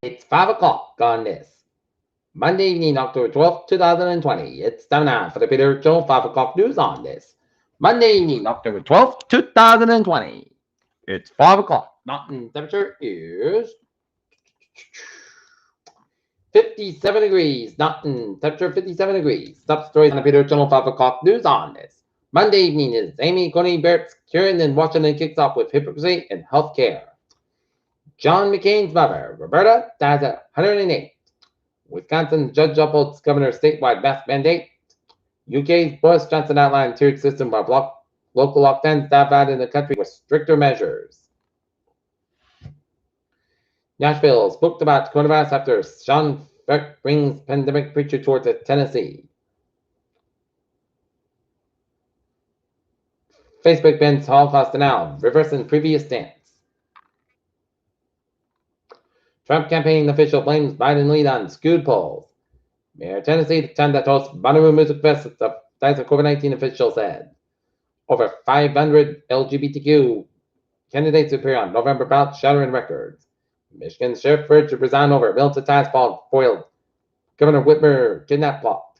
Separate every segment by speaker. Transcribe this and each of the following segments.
Speaker 1: It's 5 o'clock on this Monday evening, October 12th, 2020. It's time now for the Peter Joe 5 o'clock news on this Monday evening, October 12th, 2020. It's 5 o'clock. Mountain temperature is 57 degrees. Mountain temperature 57 degrees. Top stories on the Peter Channel 5 o'clock news on this Monday evening is Amy Coney Barrett's Kieran in Washington kicks off with hypocrisy in healthcare. John McCain's mother, Roberta, dies at 108. Wisconsin judge upholds governor's statewide mask mandate. UK's Boris Johnson outlined tiered system by local lockdowns divided in the country with stricter measures. Nashville spoke about coronavirus after Sean Beck brings pandemic preacher tour to Tennessee. Facebook bans Holocaust denial, reversing previous stance. Trump campaign official blames Biden lead on skewed polls. Mayor Tennessee attend that hosts Bonnaroo Music Fest dies of COVID-19 official said. Over 500 LGBTQ candidates appear on November ballot, shattering records. Michigan sheriff urged to resign over militant ties foiled Governor Whitmer kidnap plot.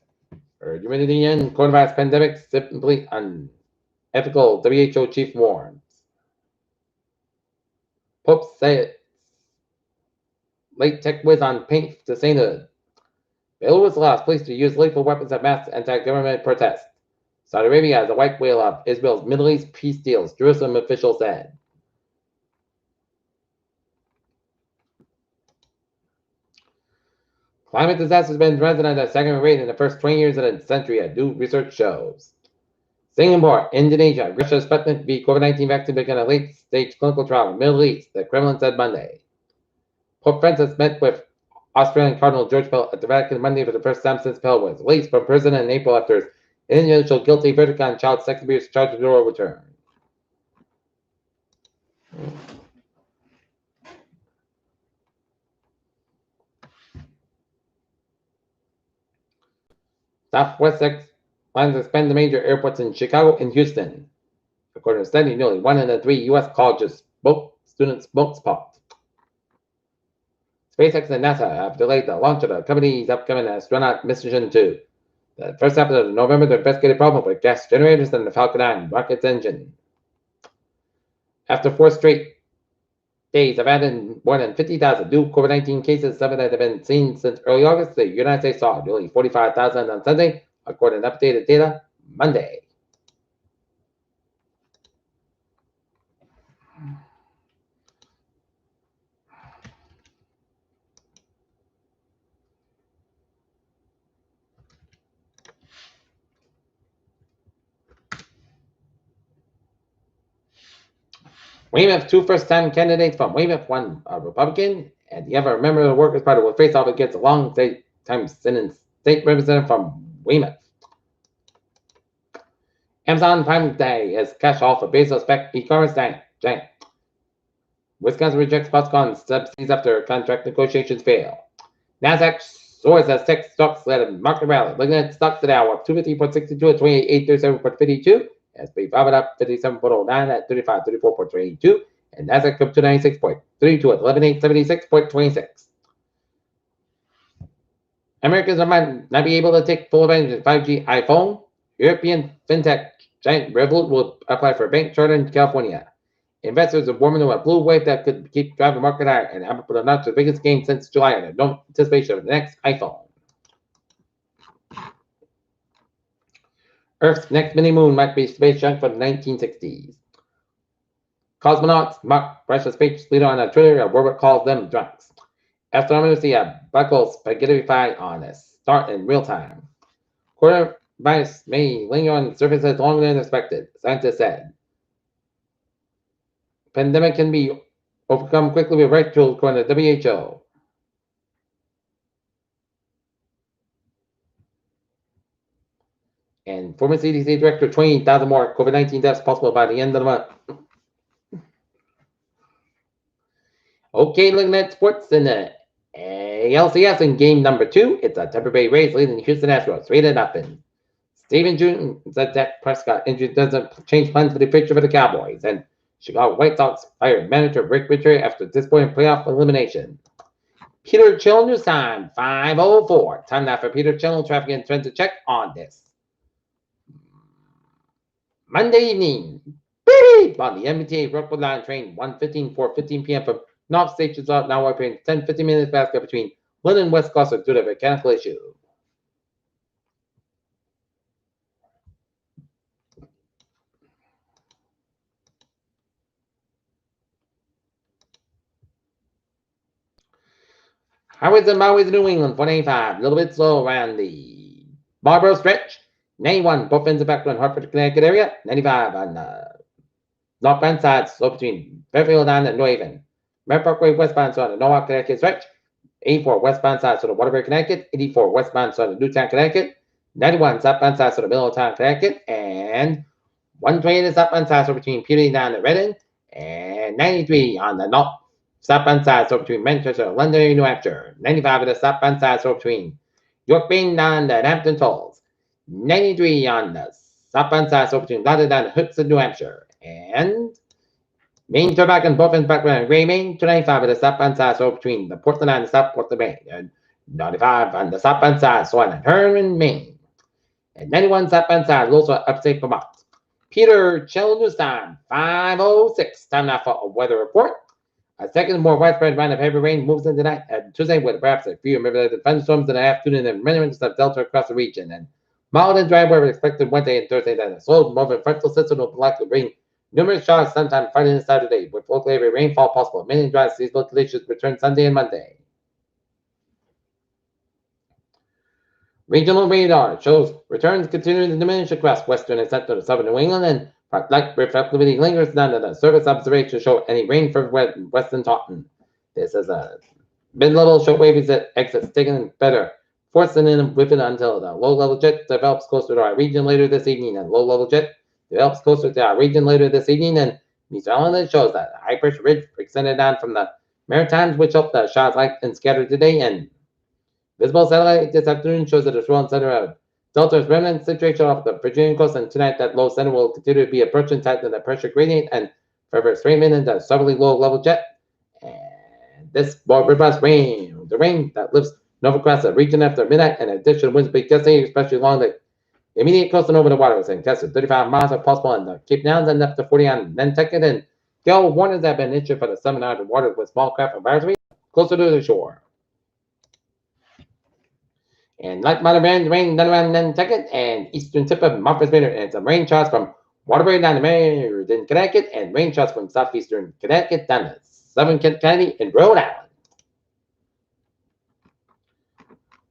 Speaker 1: Herd immunity in coronavirus pandemic simply unethical, WHO chief warns. Pope said late tech whiz on paint to sainthood. Belarus allows police to use lethal weapons at mass anti-government protests. Saudi Arabia has a white whale of Israel's Middle East peace deals, Jerusalem official said. Climate disasters have been resident at a second rate in the first 20 years of the century, as new research shows. Singapore, Indonesia, Russia's Sputnik V COVID-19 vaccine began a late-stage clinical trial in the Middle East, the Kremlin said Monday. Pope Francis met with Australian Cardinal George Pell at the Vatican Monday for the first time since Pell was released from prison in April after his initial guilty verdict on child sex abuse charges were overturned. Southwest plans to expand the major airports in Chicago and Houston. According to a study, nearly 1 in 3 U.S. colleges students smoke pot. SpaceX and NASA have delayed the launch of the company's upcoming astronaut mission to the first half of November to investigate a problem with gas generators in the Falcon 9 rocket's engine. After 4 straight days of adding more than 50,000 new COVID-19 cases, some that have been seen since early August, the United States saw nearly 45,000 on Sunday, according to updated data Monday. Weymouth, 2 first-time candidates from Weymouth, 1 a Republican, and the other member of the Workers' Party will face off against a long-time sentence state representative from Weymouth. Amazon Prime Day has cash off a Bezos-backed e-commerce giant. Wisconsin rejects Foxconn subsidies after contract negotiations fail. NASDAQ soars as tech stocks led a market rally. Looking at stocks today, up 250.62 at 28,837.52. S&P 5 up 57.09 at 3534.32, and Nasdaq up 296.32 at 11,876.26. Americans might not be able to take full advantage of 5G iPhone. European fintech giant Revolut will apply for a bank charter in California. Investors are warming to a blue wave that could keep driving the market higher, and Apple will announce the biggest gain since July in anticipation of the next iPhone. Earth's next mini-moon might be space junk from the 1960s. Cosmonauts mock Russia's space leader on a Twitter, or Robert calls them drunks. Astronomers see a black hole spaghettify on a star in real time. Coronavirus may linger on surfaces longer than expected, scientists said. Pandemic can be overcome quickly with right tools, according to WHO. And former CDC director, 20,000 more COVID-19 deaths possible by the end of the month. Okay, looking at sports in the ALCS in game number 2. It's a Tampa Bay Rays leading the Houston Astros 3-0. Stephen June said that Prescott injury doesn't change plans for the future for the Cowboys. And Chicago White Sox fired manager Rick Richard after disappointing playoff elimination. Peter Chill news time, 5:04. Time now for Peter Chill traffic and transit check on this Monday evening. Beep! On the MBTA Rockwood Line train 115 4:15 p.m. from North Stations out now operating 10-15 minutes faster between London and West Gloucester due to a mechanical issue. Highways and byways in New England, 495, a little bit slow around the Marlboro stretch. 91, both ends of Beckland, Hartford, Connecticut area. 95 on the northbound side, slow between Fairfield and New Haven. Merritt Parkway westbound side of Norwalk, Connecticut stretch. 84 westbound side sort of Waterbury, Connecticut. 84 westbound side of Newtown, Connecticut. 91 southbound side sort of Middletown, Connecticut. And 120 southbound side sort of between Puny down to Reading. And 93 on the north southbound side sort of between Manchester, London, New Hampshire. 95 on the southbound side sort of between York Bean down to Hampton Falls. 93 on the southbound side sort of between London down to Hudson, New Hampshire. And Main turn back and both ends back around Gray Main, 295 on the southbound side, so between the Portland and the South Portland Main, and 95 on the southbound side, so on the Herman Main, and 91 southbound side, also upstate Vermont. Peter Chill news time, 5:06. Time now for a weather report. A second more widespread round of heavy rain moves in tonight and Tuesday with perhaps a few river-related thunderstorms in the afternoon and remnants of Delta across the region, and mild and dry weather expected Wednesday and Thursday. Then a slow moving frontal system will likely bring numerous showers sometime Friday and Saturday, with local heavy rainfall possible. Many dry seasonal conditions return Sunday and Monday. Regional radar shows returns continuing to diminish across western and central to southern New England, and light reflectivity lingers down to the surface observation to show any rain for western Taunton. This is a mid-level shortwave exits taken better, forcing in with it until the low-level jet develops closer to our region later this evening, and low-level jet develops closer to our region later this evening, and Meteor Island shows that a high-pressure ridge extended down from the Maritimes, which helped the showers light and scattered today, and visible satellite this afternoon shows that a swirling center of Delta's remnant situation off the Virginian coast, and tonight that low center will continue to be approaching tight to the pressure gradient and further straighten into southerly low-level jet. And this more robust rain, the rain that lifts north across the region after midnight, and additional winds be gusty, especially along the immediate coast and over the water, saying tested 35 miles if possible in the Cape Downs and up to 40 on Nantucket, and gale warnings have been issued for the 700 water with small craft and barges closer to the shore. And light moderate rain down around Nantucket and eastern tip of Martha's Vineyard, and some rain showers from Waterbury down to Meriden, Connecticut, and rain showers from southeastern Connecticut down to southern Kent County and Rhode Island.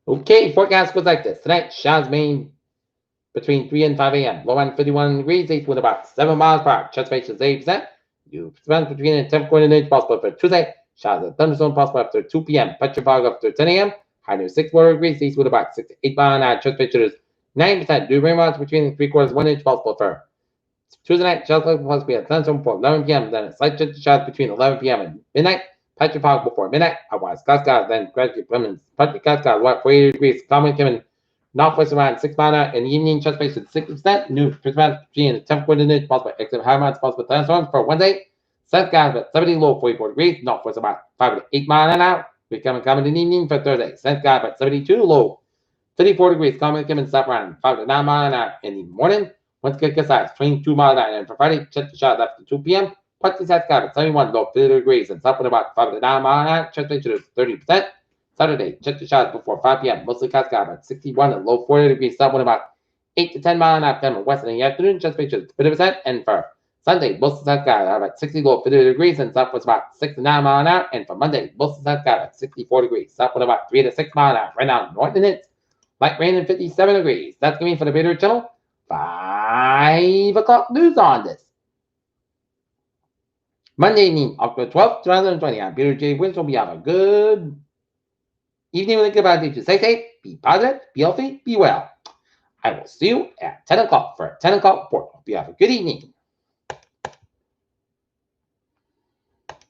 Speaker 1: Okay, forecast goes like this. Tonight, showers mainly between 3 and 5 a.m. Low end 51 degrees, east wind about 7 miles per hour. Chance ratio is 80%. You spend between a 10 coordinate possible for Tuesday. Showers and thunderstorm possible after 2 p.m. Patch of fog after 10 a.m. High near 6 degrees, east wind about 6 to 8 miles an hour. Chance ratio is 9%. Do rainfall between 3/4 1 inch possible for Tuesday night. Showers likely possible to be a thunderstorm before 11 p.m. Then a slight chance of showers between 11 p.m. and midnight. Patch of fog before midnight. Otherwise, cloud skies, then gradually permanent. Patch of cloud skies, what 48 degrees. Common coming northwest around 6 miles an hour in the evening. Chance ratio is 60%. New percent between 10 coordinate possible. Exit high amounts possible thunderstorms for Wednesday. Sun skies at 70, low 44 degrees. Northwest about 5 to 8 miles an hour. Becoming common in the evening for Thursday. Sun skies at 72, low 34 degrees. Common coming south around 5 to 9 miles an hour in the morning. Once good size 22 miles an hour. And for Friday, check the shot after 2 p.m. Partly south skies at 71, low 50 degrees. And south wind about 5 to 9 miles an hour. Chance ratio is 30%. Saturday, check the shots before 5 p.m. Mostly cloud skies at 61 and low 40 degrees. South wind about 8 to 10 miles an hour. Coming west in the afternoon. Chance ratio is 50%. And for Sunday, most of the south skies are at 60, low 50 degrees. And south wind about 6 to 9 miles an hour. And for Monday, most of the south skies at 64 degrees. South wind about 3 to 6 miles an hour. Right now, north and it's light rain and 57 degrees. That's going to be for the Vader Channel. 5 o'clock news on this Monday evening, October 12th, 2020. I'm Peter J. Wins. Hope you have a good evening with a goodbye to you. Stay safe, be positive, be healthy, be well. I will see you at 10 o'clock for a 10 o'clock report. Hope you have a good evening.